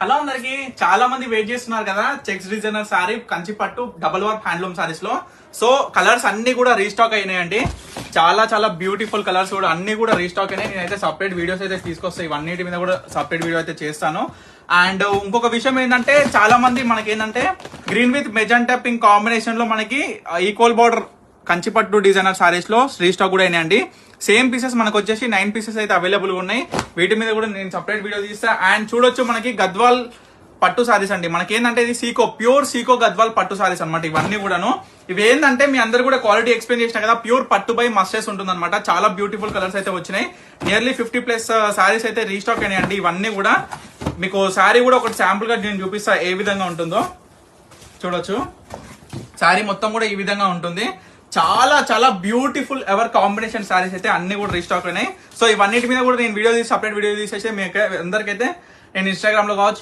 Hello అందరికి, చాలా మంది వెయిట్ చేస్తున్నారు కదా చెక్స్ డిజైనర్ సారీ కంచి పట్టు డబుల్ వర్క్ హ్యాండ్లూమ్ సారీస్ లో. సో కలర్స్ అన్ని కూడా రీస్టాక్ అయినాయండి. చాలా చాలా బ్యూటిఫుల్ కలర్స్ కూడా అన్ని కూడా రీస్టాక్ అయినాయి. నేనైతే సపరేట్ వీడియోస్ అయితే తీసుకొస్తాను, ఇవన్నిటి మీద కూడా సపరేట్ వీడియో అయితే చేస్తాను. అండ్ ఇంకొక విషయం ఏంటంటే, చాలా మంది మనకి ఏంటంటే green with magenta pink combination లో మనకి ఈక్వల్ బార్డర్ కంచిపట్టు డిజైనర్ సారీస్ లో రీస్టాక్ కూడా అయినాయండి. సేమ్ పీసెస్ మనకు వచ్చేసి 9 పీసెస్ అయితే అవైలబుల్ ఉన్నాయి. వీటి మీద కూడా నేను సపరేట్ వీడియో తీస్తా. అండ్ చూడొచ్చు, మనకి గద్వాల్ పట్టు సారీస్ అండి. మనకి ఏంటంటే ఇది సీకో, ప్యూర్ సీకో గద్వాల్ పట్టు సారీస్ అనమాట. ఇవన్నీ కూడాను ఇవి ఏంటంటే మీ అందరు కూడా క్వాలిటీ ఎక్స్ప్లెయిన్ చేసిన కదా, ప్యూర్ పట్టు బై మస్టర్స్ ఉంటుంది అనమాట. చాలా బ్యూటిఫుల్ కలర్స్ అయితే వచ్చినాయి. నియర్లీ 50+ సారీస్ అయితే రీస్టాక్ అయినాయండి. ఇవన్నీ కూడా మీకు శారీ కూడా ఒకటి శాంపుల్ గా నేను చూపిస్తా ఏ విధంగా ఉంటుందో. చూడొచ్చు, శారీ మొత్తం కూడా ఈ విధంగా ఉంటుంది. చాలా చాలా బ్యూటిఫుల్ ఎవర్ కాంబినేషన్ సారీస్ అయితే అన్ని కూడా రీస్టాక్ అయినాయి. సో ఇవన్నిటి మీద కూడా నేను వీడియో తీసి సపరేట్ వీడియో తీసేసి మీకు అందరికైతే నేను ఇన్స్టాగ్రామ్ లో కావచ్చు,